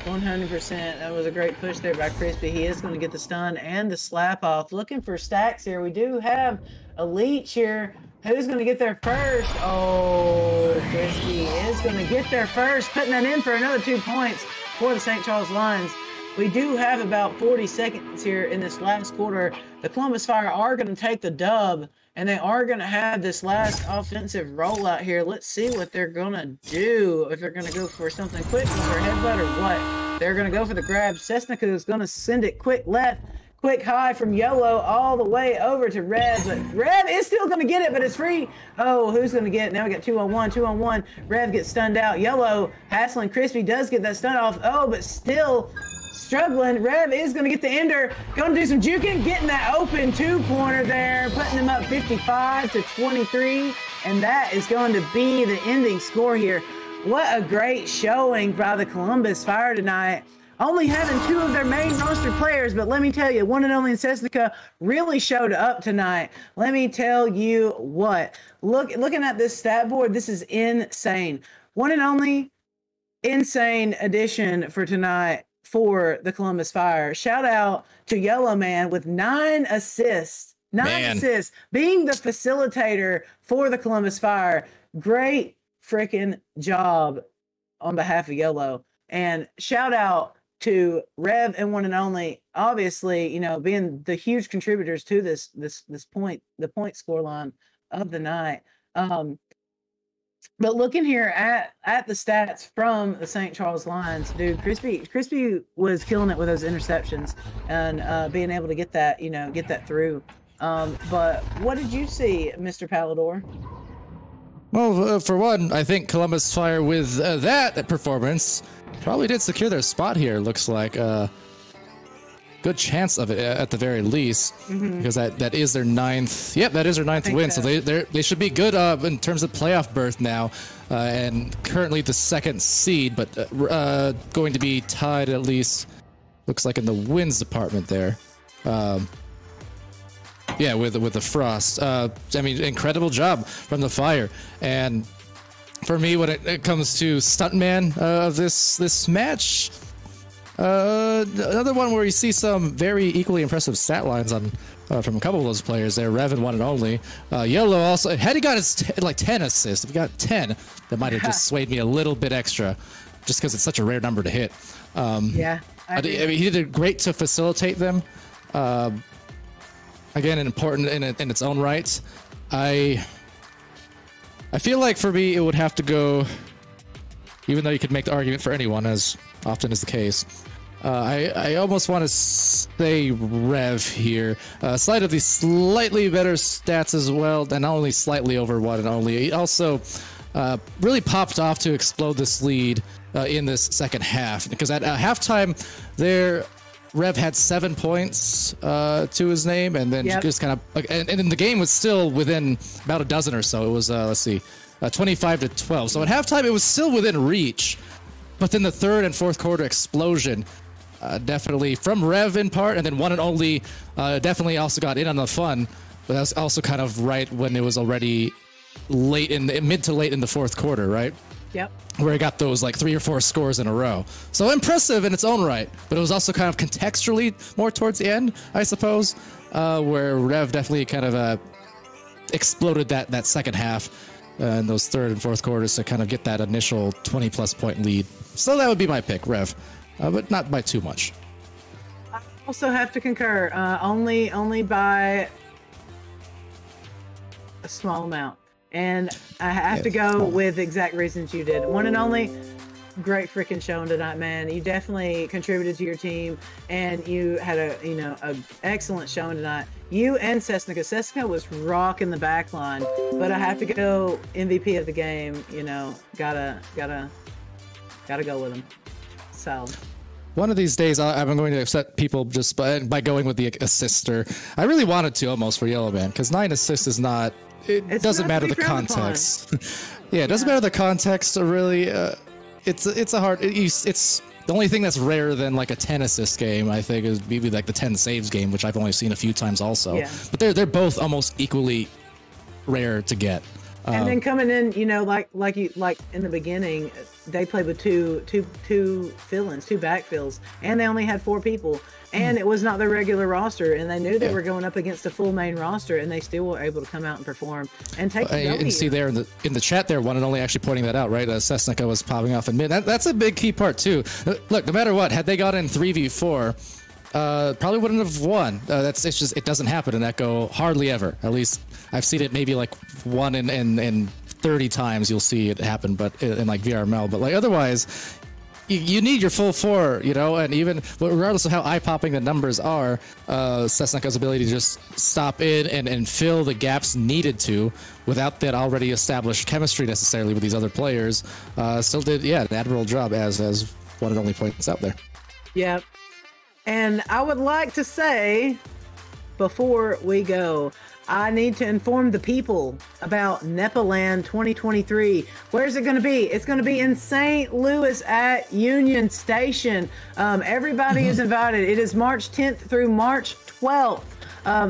100%. That was a great push there by Crispy. He is going to get the stun and the slap off. Looking for stacks here. We do have a leech here. Who's going to get there first? Oh, Crispy is going to get there first, putting that in for another 2 points for the St. Charles Lions. We do have about 40 seconds here in this last quarter. The Columbus Fire are going to take the dub, and they are going to have this last offensive rollout here. Let's see what they're going to do. If they're going to go for something quick with their headbutt or what. They're going to go for the grab. Sesnica is going to send it quick left, quick high from Yellow all the way over to Rev. But Rev is still going to get it, but it's free. Oh, who's going to get it? Now we got 2-on-1. Rev gets stunned out. Yellow hassling Crispy does get that stun off. Oh, but still struggling. Rev is going to get the ender. Going to do some juking, getting that open two-pointer there, putting them up 55-23, and that is going to be the ending score here. what a great showing by the Columbus Fire tonight. Only having 2 of their main roster players, but let me tell you, one and only Cessnica really showed up tonight. Let me tell you what. Looking at this stat board, this is insane. One and only insane addition for tonight for the Columbus Fire. Shout out to Yellow Man with 9 assists. 9 assists, being the facilitator for the Columbus Fire. Great freaking job on behalf of Yellow. And shout out to Rev and One and Only, obviously, you know, being the huge contributors to the point score line of the night. But looking here at the stats from the St. Charles Lions, dude, Crispy was killing it with those interceptions and being able to get that, get that through. But what did you see, Mr. Palador? Well, for one, I think Columbus Fire with that performance probably did secure their spot here. Looks like good chance of it at the very least, because that is their 9th. Yep, that is their 9th win. So they should be good in terms of playoff berth now, and currently the 2nd seed, but going to be tied at least. Looks like in the wins department there. Yeah, with the Frost. I mean, incredible job from the Fire. And for me, when it comes to stuntman of this match, another one where you see some very equally impressive stat lines on from a couple of those players there. Rev and One and Only. Yellow also, had he got his 10 assists, if he got 10, that might have just swayed me a little bit extra, just because it's such a rare number to hit. Yeah, I mean, he did great to facilitate them. Again, important in its own right. I feel like for me, it would have to go, even though you could make the argument for anyone, as often is the case. I almost want to say Rev here. Slightly better stats as well, and not only slightly over One and Only. He also really popped off to explode this lead in this second half, because at halftime there, Rev had 7 points to his name, and then just kind of, and then the game was still within about a dozen or so. It was, let's see, 25-12. So at halftime, it was still within reach, but then the 3rd and 4th quarter explosion, definitely from Rev in part, and then One and Only definitely also got in on the fun, but that's also kind of right when it was already mid to late in the 4th quarter, right? Yep. Where he got those like 3 or 4 scores in a row. So impressive in its own right, but it was also kind of contextually more towards the end, I suppose, where Rev definitely kind of exploded that second half in those 3rd and 4th quarters to kind of get that initial 20+ point lead. So that would be my pick, Rev, but not by too much. I also have to concur, only by a small amount. And I have to go with the exact reasons you did. One and Only, great freaking showing tonight, man. You definitely contributed to your team, and you had a excellent showing tonight. You and Cessnica. Cessnica was rocking the back line, but I have to go MVP of the game. Gotta go with him. So. One of these days, I'm going to upset people just by going with the assister. I really wanted to almost for Yellow Man, because 9 assists is not. It doesn't matter the context. Yeah, it doesn't matter the context. Really, it's a hard. It's the only thing that's rarer than like a 10 assist game. I think is maybe like the 10 saves game, which I've only seen a few times also. Yeah. But they're both almost equally rare to get. And then coming in, like in the beginning, they played with two fill-ins, 2 backfills, and they only had 4 people, and it was not their regular roster, and they knew they were going up against a full main roster, and they still were able to come out and perform and take the W. And see there in the chat there, One and Only actually pointing that out, right? Cessnica was popping off in mid. That's a big key part too. Look, no matter what, had they got in 3v4, probably wouldn't have won. It doesn't happen in Echo hardly ever. At least I've seen it maybe like 1 in 30 times you'll see it happen, but in like VRML. But like otherwise, you need your full 4, and even regardless of how eye-popping the numbers are, Cessnica's ability to just stop in and fill the gaps needed to without that already established chemistry necessarily with these other players, still did an admirable job as One and Only points out there. Yep. And I would like to say, before we go, I need to inform the people about Nepa Land 2023. Where's it going to be? It's going to be in St. Louis at Union Station. Everybody is invited. It is March 10th through March 12th.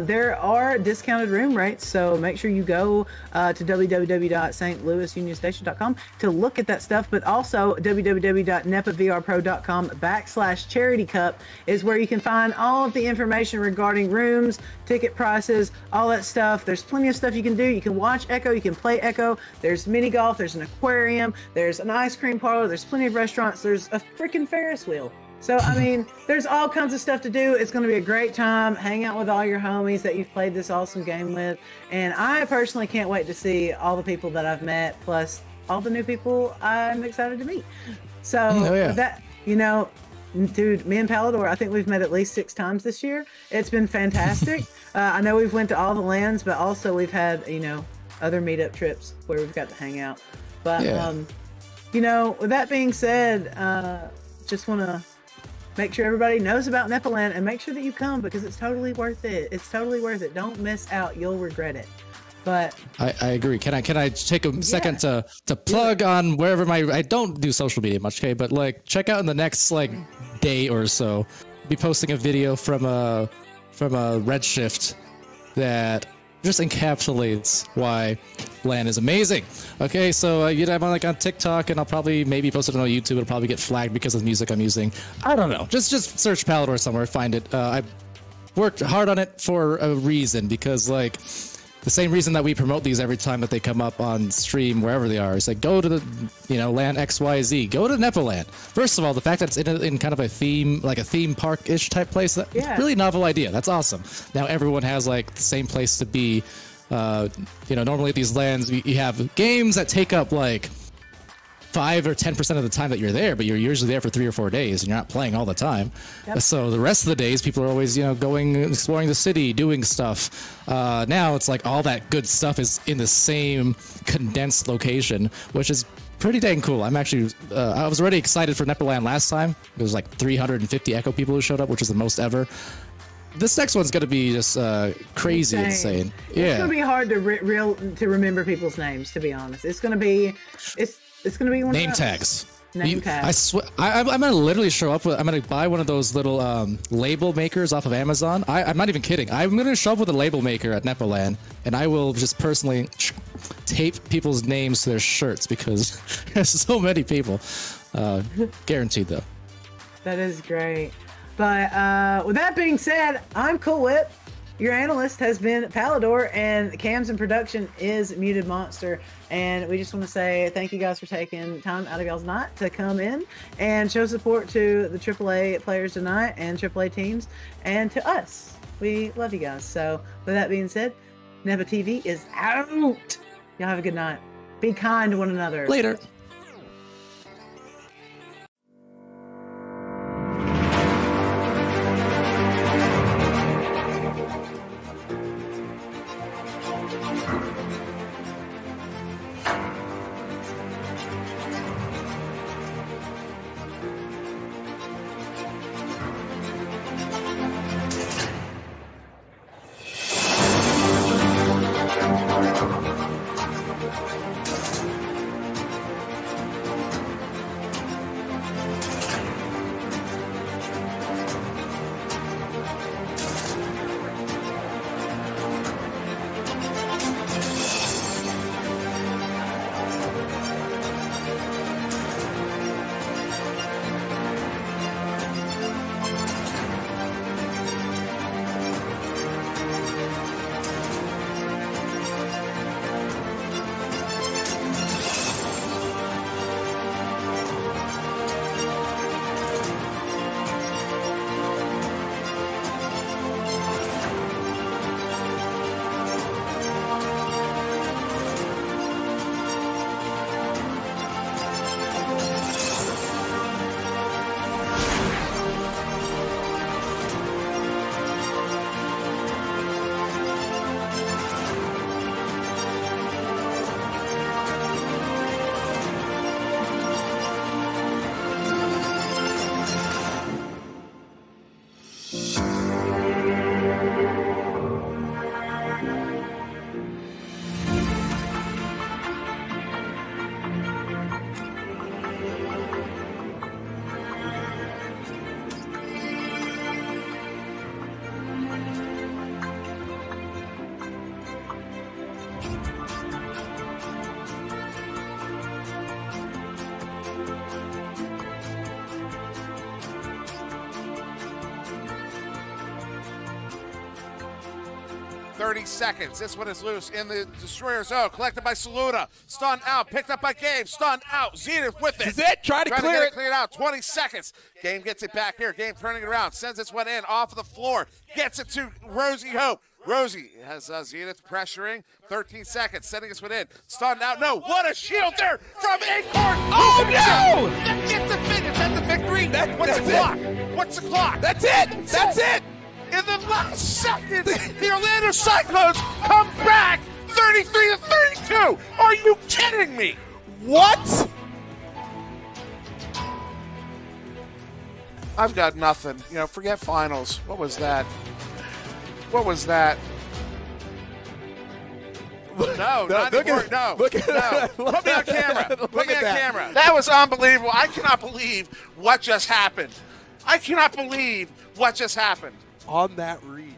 There are discounted room rates, so make sure you go to www.stlouisunionstation.com to look at that stuff, but also www.nepavrpro.com/charity cup is where you can find all of the information regarding rooms, ticket prices, all that stuff. There's plenty of stuff you can do. You can watch Echo, you can play Echo. There's mini golf, there's an aquarium, there's an ice cream parlor, there's plenty of restaurants, there's a freaking Ferris wheel. So, I mean, there's all kinds of stuff to do. It's going to be a great time. Hang out with all your homies that you've played this awesome game with. And I personally can't wait to see all the people that I've met, plus all the new people I'm excited to meet. So, that, you know, dude, me and Palador, I think we've met at least 6 times this year. It's been fantastic. I know we've went to all the lands, but also we've had, you know, other meetup trips where we've got to hang out. But, you know, with that being said, just want to make sure everybody knows about Nepa Land and make sure that you come because it's totally worth it. It's totally worth it. Don't miss out. You'll regret it. But I agree. Can I take a second to plug on wherever I don't do social media much, okay? But like check out in the next like day or so, be posting a video from a Redshift that just encapsulates why LAN is amazing. Okay, so you know, I'm on TikTok, and I'll probably maybe post it on YouTube. It'll probably get flagged because of the music I'm using. I don't know. Just search Palador somewhere, find it. I've worked hard on it for a reason, because like the same reason that we promote these every time that they come up on stream, wherever they are. It's like, go to the, you know, LAN XYZ. Go to Nepa Land. First of all, the fact that it's in kind of a theme, like a theme park-ish type place, that really novel idea. That's awesome. Now everyone has like the same place to be. You know, normally at these lands, you have games that take up like 5 or 10% of the time that you're there, but you're usually there for 3 or 4 days and you're not playing all the time. So the rest of the days, people are always, you know, going, exploring the city, doing stuff. Now it's like all that good stuff is in the same condensed location, which is pretty dang cool. I'm actually, I was already excited for Nepa Land last time. There was like 350 Echo people who showed up, which was the most ever. This next one's going to be just crazy insane. It's going to be hard to remember people's names, to be honest. It's going to be, it's going to be one name of tags. Name tags. I swear, I'm going to literally show up with, I'm going to buy one of those little label makers off of Amazon. I'm not even kidding. I'm going to show up with a label maker at Nepa Land, and I will just personally tape people's names to their shirts, because there's so many people. Guaranteed, though. That is great. But with that being said, I'm Cool Whip. Your analyst has been Palador, and Cams in production is Muted Monster. And we just want to say thank you guys for taking time out of y'all's night to come in and show support to the AAA players tonight and AAA teams and to us. We love you guys. So with that being said, Nepa TV is out. Y'all have a good night. Be kind to one another. Later. 30 seconds. This one is loose in the Destroyer zone. Collected by Saluda. Stunned out. Picked up by Game. Stunned out. Zenith with it. This is it. Trying to clear it. Cleared out. 20 seconds. Game gets it back here. Game turning it around. Sends this one in off of the floor. Gets it to Rosie Hope. Rosie has Zenith pressuring. 13 seconds. Sending this one in. Stunned out. No. What a shield there from Acorn. Oh, no. That gets the finish. That's the victory. What's the clock? What's the clock? That's it. That's it. In the last second, the Orlando Cyclones come back 33-32. Are you kidding me? What? I've got nothing. You know, forget finals. What was that? What was that? No, not anymore. No. Look at no. Put me on camera. Put me on that. camera. That was unbelievable. I cannot believe what just happened. I cannot believe what just happened. On that read.